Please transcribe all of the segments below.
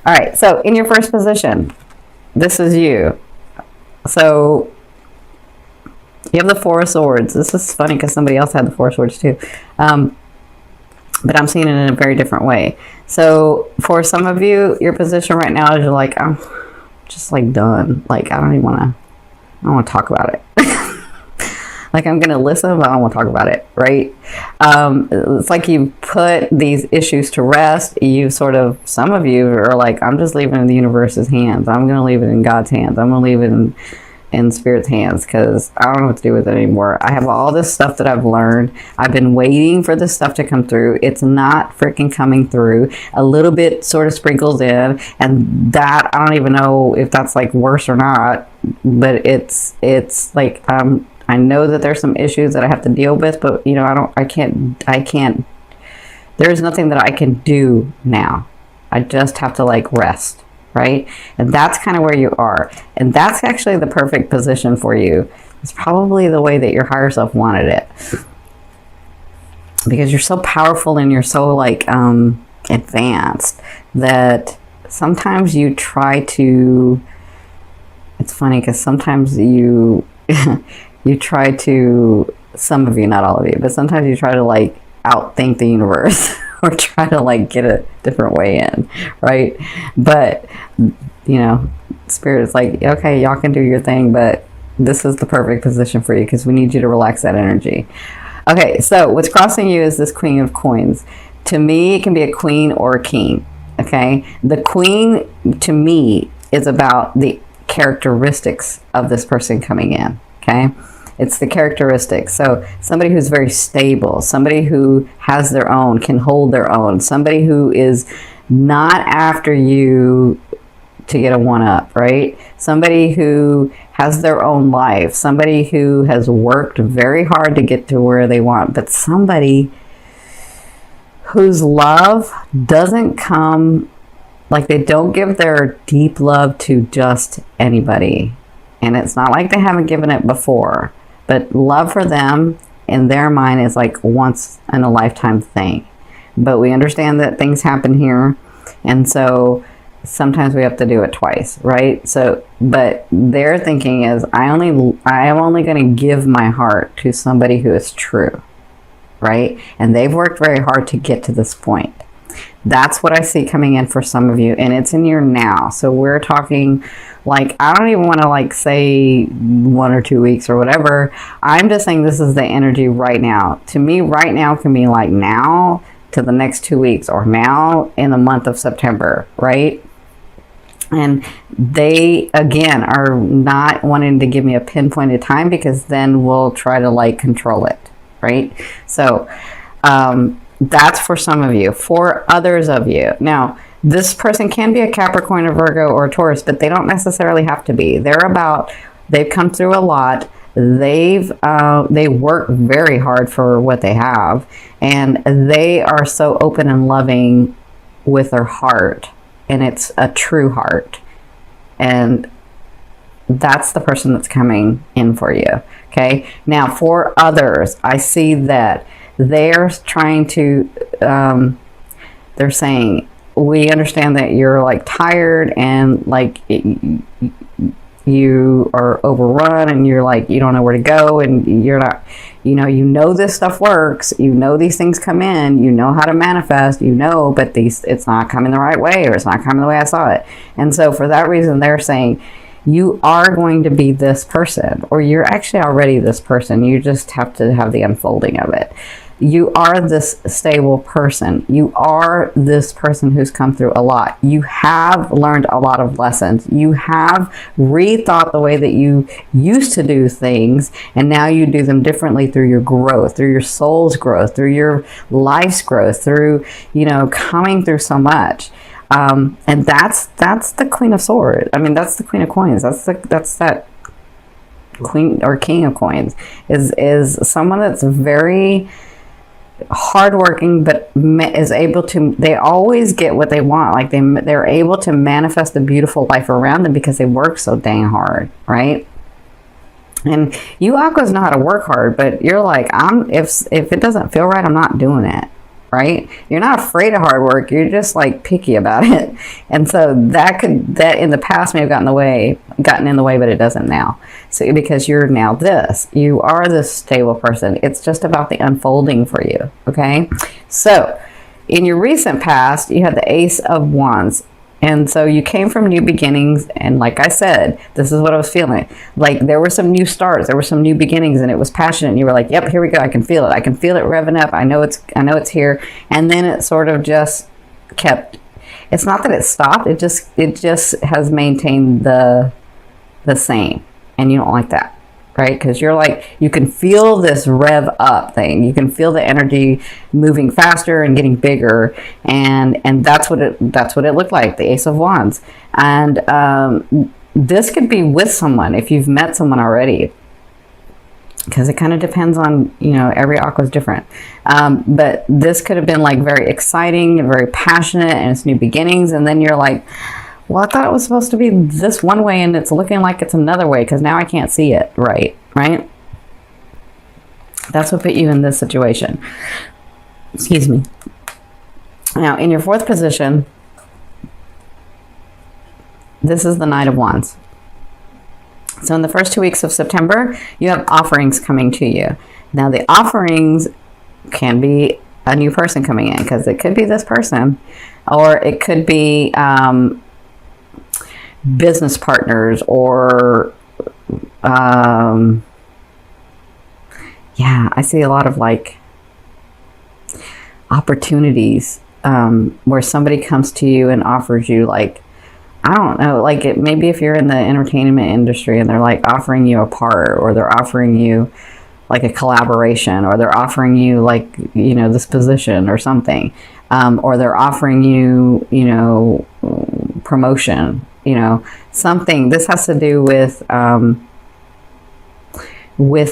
All right, so in your first position, this is you. So you have the Four of Swords. This is funny because somebody else had the Four of Swords too. But I'm seeing it in a very different way. So for some of you, your position right now is you're like, I'm just like done. Like, I don't want to talk about it. Like, I'm going to listen, but I don't want to talk about it, right? It's like you put these issues to rest. You sort of, some of you are like, I'm just leaving it in the universe's hands. I'm going to leave it in God's hands. I'm going to leave it in Spirit's hands because I don't know what to do with it anymore. I have all this stuff that I've learned. I've been waiting for this stuff to come through. It's not freaking coming through. A little bit sort of sprinkles in, and that, I don't even know if that's like worse or not, but it's like, I know that there's some issues that I have to deal with, but you know, I can't, there's nothing that I can do now. I just have to like rest, right? And that's kind of where you are. And that's actually the perfect position for you. It's probably the way that your higher self wanted it. Because you're so powerful and you're so like advanced that sometimes you try to, it's funny because sometimes you you try to, some of you, not all of you, but sometimes you try to like outthink the universe or try to like get a different way in, right? But, you know, Spirit is like, okay, y'all can do your thing, but this is the perfect position for you because we need you to relax that energy. Okay, so what's crossing you is this Queen of Coins. To me, it can be a queen or a king, okay? The queen, to me, is about the characteristics of this person coming in, okay? It's the characteristics. So somebody who's very stable, somebody who has their own, can hold their own, somebody who is not after you to get a one-up, right? Somebody who has their own life, somebody who has worked very hard to get to where they want, but somebody whose love doesn't come, like they don't give their deep love to just anybody. And it's not like they haven't given it before. But love for them in their mind is like once in a lifetime thing. But we understand that things happen here. And so sometimes we have to do it twice, right? So, but their thinking is, I am only going to give my heart to somebody who is true, right? And they've worked very hard to get to this point. That's what I see coming in for some of you. And it's in your now. So we're talking, like, I don't even want to like say 1 or 2 weeks or whatever. I'm just saying this is the energy right now. To me, right now can be like now to the next 2 weeks or now in the month of September, right? And they, again, are not wanting to give me a pinpointed time because then we'll try to like control it, right? So that's for some of you. For others of you, now, this person can be a Capricorn, a Virgo, or a Taurus, but they don't necessarily have to be. They've come through a lot. They work very hard for what they have, and they are so open and loving with their heart, and it's a true heart. And that's the person that's coming in for you. Okay. Now, for others, I see that they're trying to, they're saying, we understand that you're like tired and like you are overrun and you're like, you don't know where to go and you're not, you know this stuff works, these things come in, how to manifest, but it's not coming the right way, or it's not coming the way I saw it. And so for that reason, they're saying you are going to be this person, or you're actually already this person. You just have to have the unfolding of it. You are this stable person. You are this person who's come through a lot. You have learned a lot of lessons. You have rethought the way that you used to do things, and now you do them differently through your growth, through your soul's growth, through your life's growth, through, coming through so much. And that's the Queen of Swords. I mean, that's the Queen of Coins. That's that Queen or King of Coins is someone that's very hardworking, but is able to, they always get what they want. Like they're able to manifest the beautiful life around them because they work so dang hard, right? And you Aquas know how to work hard, but you're like, if it doesn't feel right, I'm not doing it. right? You're not afraid of hard work. You're just like picky about it. And so that in the past may have gotten in the way, but it doesn't now. So because you're now this, you are this stable person. It's just about the unfolding for you. Okay. So in your recent past, you had the Ace of Wands. And so you came from new beginnings, and like I said, this is what I was feeling. Like there were some new starts, there were some new beginnings, and it was passionate. And you were like, "Yep, here we go. I can feel it. I can feel it revving up. I know it's here." And then it sort of just kept. It's not that it stopped. It just has maintained the same, and you don't like that, right? Because you're like, you can feel this rev up thing. You can feel the energy moving faster and getting bigger, and that's what it looked like, the Ace of Wands. And this could be with someone if you've met someone already, because it kind of depends on, every aqua is different. But this could have been like very exciting and very passionate, and it's new beginnings, and then you're like, well, I thought it was supposed to be this one way, and it's looking like it's another way because now I can't see it right? That's what put you in this situation. Excuse me. Now, in your fourth position, this is the Knight of Wands. So in the first 2 weeks of September, you have offerings coming to you. Now, the offerings can be a new person coming in, because it could be this person, or it could be business partners, or I see a lot of like opportunities where somebody comes to you and offers you, like, I don't know, like maybe if you're in the entertainment industry and they're like offering you a part, or they're offering you like a collaboration, or they're offering you like, this position or something, or they're offering you, promotion, something. This has to do with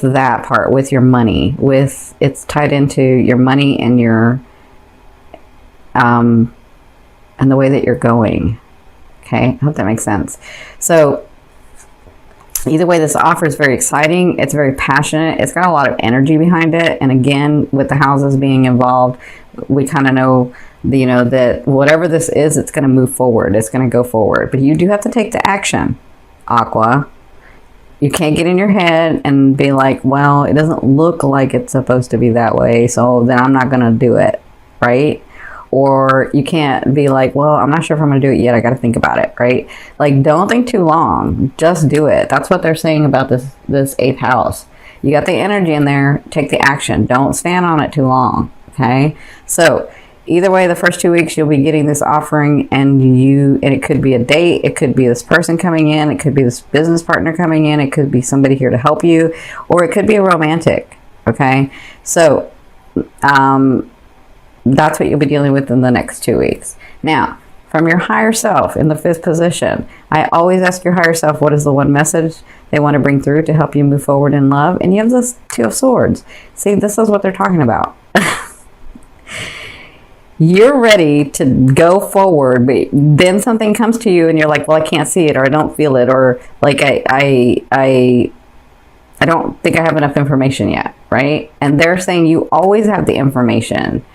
that part, with your money, it's tied into your money and your and the way that you're going. Okay, I hope that makes sense. So either way, this offer is very exciting. It's very passionate. It's got a lot of energy behind it. And again, with the houses being involved, we kind of know, that whatever this is, it's going to move forward. It's going to go forward. But you do have to take the action, Aqua. You can't get in your head and be like, well, it doesn't look like it's supposed to be that way, so then I'm not going to do it, right? Or you can't be like, well, I'm not sure if I'm going to do it yet. I got to think about it, right? Like, don't think too long. Just do it. That's what they're saying about this eighth house. You got the energy in there. Take the action. Don't stand on it too long, okay? So either way, the first 2 weeks, you'll be getting this offering, and it could be a date. It could be this person coming in. It could be this business partner coming in. It could be somebody here to help you, or it could be a romantic, okay? So, that's what you'll be dealing with in the next 2 weeks. Now, from your higher self in the fifth position, I always ask your higher self, what is the one message they want to bring through to help you move forward in love? And you have this Two of Swords. See, this is what they're talking about. You're ready to go forward, but then something comes to you and you're like, well, I can't see it, or I don't feel it, or like I don't think I have enough information yet, right? And they're saying you always have the information.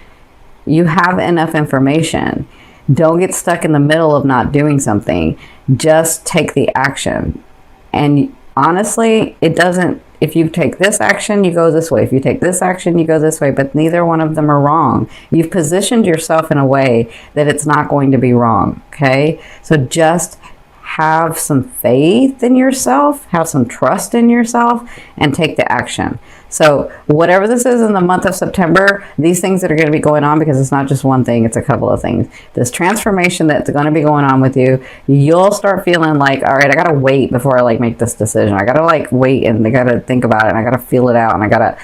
You have enough information. Don't get stuck in the middle of not doing something. Just take the action. And honestly, it doesn't, if you take this action, you go this way. If you take this action, you go this way. But neither one of them are wrong. You've positioned yourself in a way that it's not going to be wrong, okay? So just have some faith in yourself, have some trust in yourself, and take the action. So whatever this is in the month of September, these things that are going to be going on, because it's not just one thing, it's a couple of things. This transformation that's going to be going on with you, you'll start feeling like, all right, I got to wait before I like make this decision. I got to like wait, and I got to think about it, and I got to feel it out, and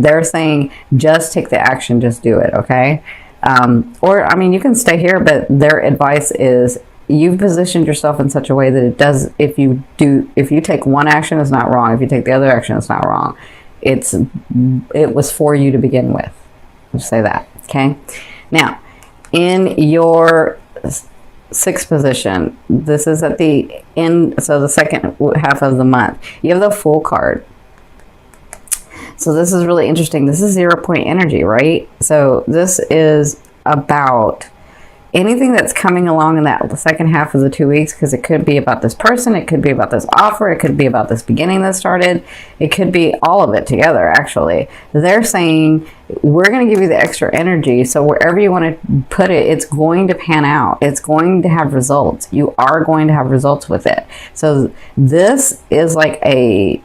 they're saying, just take the action, just do it, okay? Or, I mean, you can stay here, but their advice is, you've positioned yourself in such a way that it does, if you take one action, it's not wrong. If you take the other action, it's not wrong. It was for you to begin with. I'll say that, okay? Now, in your sixth position, this is at the end, so the second half of the month, you have the Fool card. So this is really interesting. This is 0 point energy, right? So this is about anything that's coming along in that second half of the 2 weeks, because it could be about this person, it could be about this offer, it could be about this beginning that started, it could be all of it together. Actually, they're saying we're going to give you the extra energy, so wherever you want to put it, it's going to pan out, it's going to have results, you are going to have results with it. So this is like a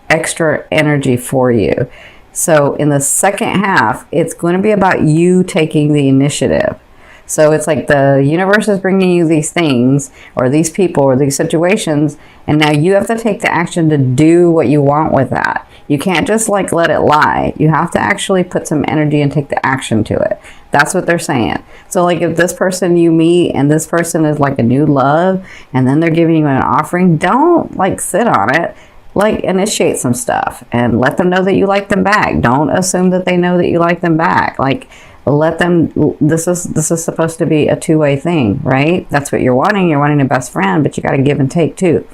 extra energy for you. So in the second half, it's going to be about you taking the initiative. So it's like the universe is bringing you these things or these people or these situations, and now you have to take the action to do what you want with that. You can't just like let it lie. You have to actually put some energy and take the action to it. That's what they're saying. So like if this person you meet and this person is like a new love and then they're giving you an offering, don't like sit on it. Like initiate some stuff and let them know that you like them back. Don't assume that they know that you like them back. Like let them, this is supposed to be a two-way thing, right? That's what you're wanting. You're wanting a best friend, but you got to give and take too.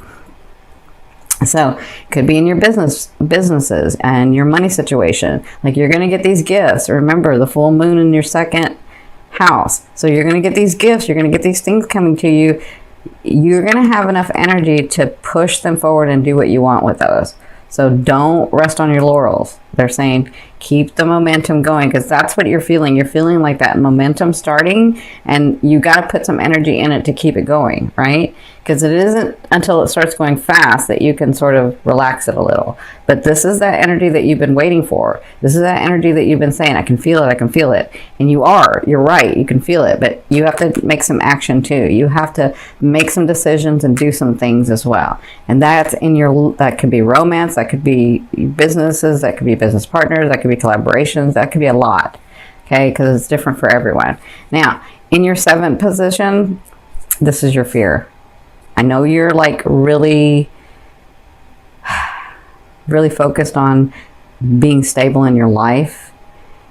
So it could be in your businesses and your money situation. Like you're going to get these gifts. Remember the full moon in your second house. So you're going to get these gifts. You're going to get these things coming to you. You're going to have enough energy to push them forward and do what you want with those. So don't rest on your laurels. They're saying keep the momentum going, because that's what you're feeling. You're feeling like that momentum starting, and you got to put some energy in it to keep it going, right? Because it isn't until it starts going fast that you can sort of relax it a little. But this is that energy that you've been waiting for. This is that energy that you've been saying, I can feel it, I can feel it. And you're right, you can feel it, but you have to make some action too. You have to make some decisions and do some things as well. And that's that could be romance, that could be businesses, that could be business partners, that could be collaborations, that could be a lot, okay? Because it's different for everyone. Now, in your seventh position, this is your fear. I know you're like really focused on being stable in your life,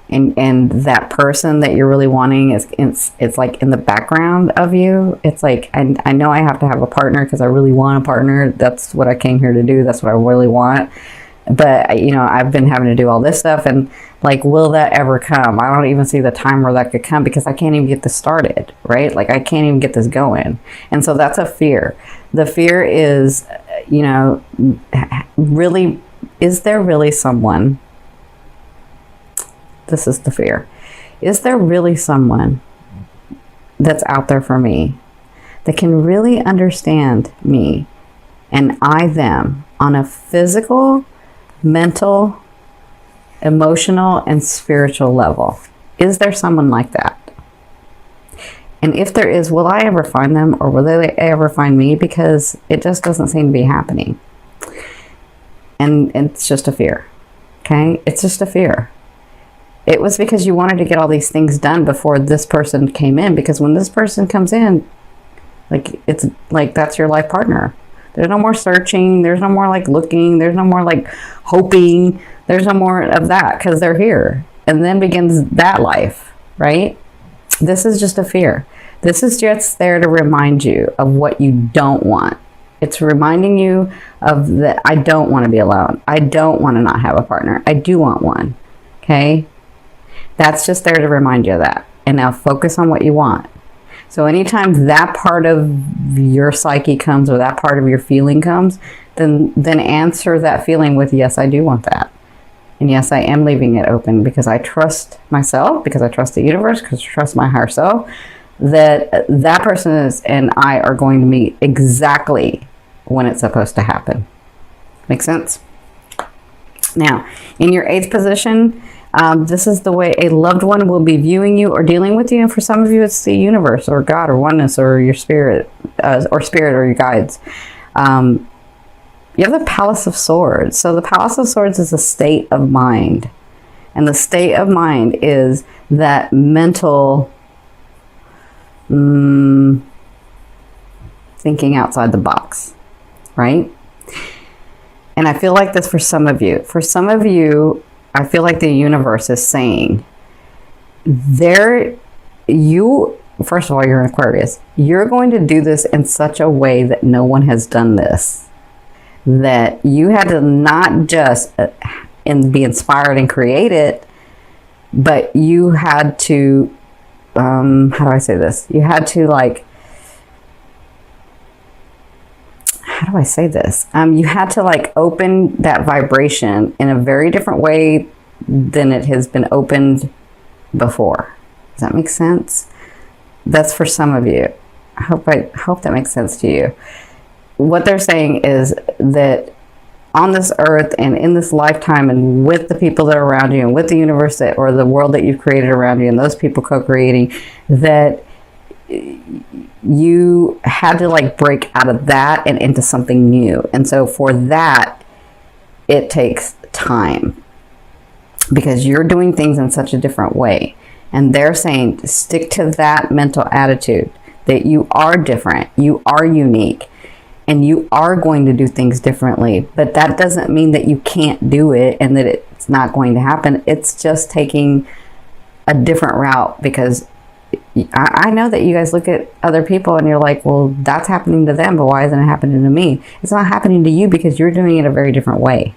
and that person that you're really wanting it's like in the background of you. It's like, I know I have to have a partner because I really want a partner. That's what I came here to do. That's what I really want. But, you know, I've been having to do all this stuff, and like, will that ever come? I don't even see the time where that could come, because I can't even get this started, right? Like, I can't even get this going. And so that's a fear. The fear is, you know, really, is there really someone? This is the fear. Is there really someone that's out there for me that can really understand me and I them on a physical, mental, emotional, and spiritual level? Is there someone like that? And if there is, will I ever find them, or will they ever find me? Because it just doesn't seem to be happening. And it's just a fear. Okay? It's just a fear. It was because you wanted to get all these things done before this person came in, because when this person comes in, like, it's like that's your life partner. There's no more searching. There's no more like looking. There's no more like hoping. There's no more of that, because they're here. And then begins that life, right? This is just a fear. This is just there to remind you of what you don't want. It's reminding you of that I don't want to be alone. I don't want to not have a partner. I do want one. Okay? That's just there to remind you of that. And now focus on what you want. So anytime that part of your psyche comes, or that part of your feeling comes, then answer that feeling with, yes, I do want that. And yes, I am leaving it open, because I trust myself, because I trust the universe, because I trust my higher self, that that person is and I are going to meet exactly when it's supposed to happen. Make sense? Now, in your eighth position, this is the way a loved one will be viewing you or dealing with you. And for some of you, it's the universe or God or oneness or your spirit or your guides. You have the Palace of Swords. So the Palace of Swords is a state of mind. And the state of mind is that mental thinking outside the box, right? And I feel like this for some of you. For some of you, I feel like the universe is saying, first of all, you're an Aquarius. You're going to do this in such a way that no one has done this. That you had to not just be inspired and create it, but you had to, how do I say this? You had to like, how do I say this? You had to like open that vibration in a very different way than it has been opened before. Does that make sense? That's for some of you. I hope that makes sense to you. What they're saying is that on this earth and in this lifetime and with the people that are around you and with the universe or the world that you've created around you and those people co-creating, that you had to like break out of that and into something new. And so for that, it takes time because you're doing things in such a different way. And they're saying stick to that mental attitude that you are different, you are unique, and you are going to do things differently. But that doesn't mean that you can't do it and that it's not going to happen. It's just taking a different route, because I know that you guys look at other people and you're like, well, that's happening to them, but why isn't it happening to me? It's not happening to you because you're doing it a very different way.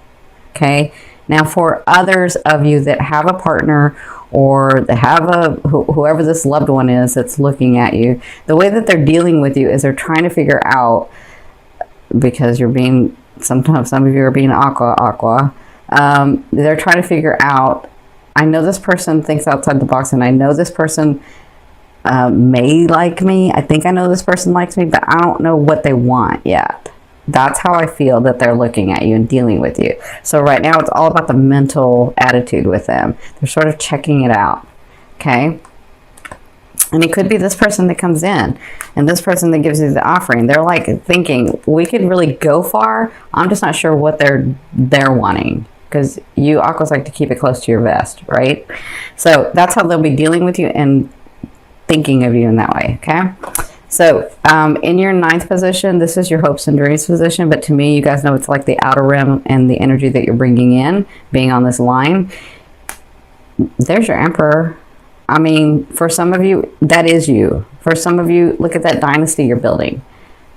Okay. Now, for others of you that have a partner or that have whoever this loved one is that's looking at you, the way that they're dealing with you is they're trying to figure out, because you're being, sometimes some of you are being aqua. They're trying to figure out, I know this person thinks outside the box, and I know this person may like me. I think I know this person likes me, but I don't know what they want yet. That's how I feel that they're looking at you and dealing with you. So right now it's all about the mental attitude with them. They're sort of checking it out. Okay. And it could be this person that comes in and this person that gives you the offering. They're like thinking, we could really go far. I'm just not sure what they're wanting, because you aquas like to keep it close to your vest, right? So that's how they'll be dealing with you and thinking of you in that way. Okay. So in your 9th position, this is your hopes and dreams position. But to me, you guys know it's like the outer rim and the energy that you're bringing in, being on this line. There's your Emperor. I mean, for some of you, that is you. For some of you, look at that dynasty you're building.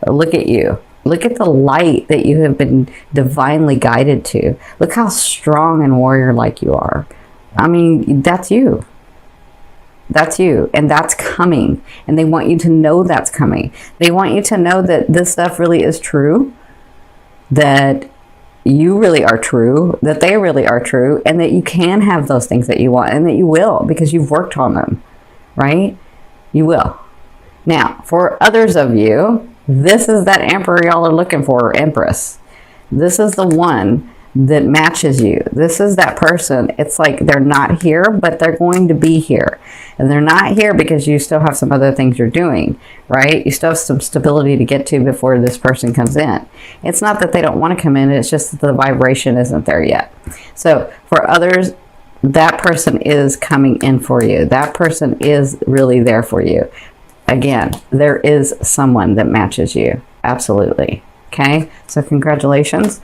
Look at you. Look at the light that you have been divinely guided to. Look how strong and warrior-like you are. I mean, that's you. That's you, and that's coming, and they want you to know that's coming. They want you to know that this stuff really is true, that you really are true, that they really are true, and that you can have those things that you want, and that you will, because you've worked on them, right? You will. Now, for others of you, this is that Emperor y'all are looking for, or Empress. This is the one that matches you. This is that person. It's like they're not here, but they're going to be here. And they're not here because you still have some other things you're doing, right? You still have some stability to get to before this person comes in. It's not that they don't want to come in, it's just that the vibration isn't there yet. So for others, that person is coming in for you. That person is really there for you. Again, there is someone that matches you. Absolutely. Okay, so congratulations.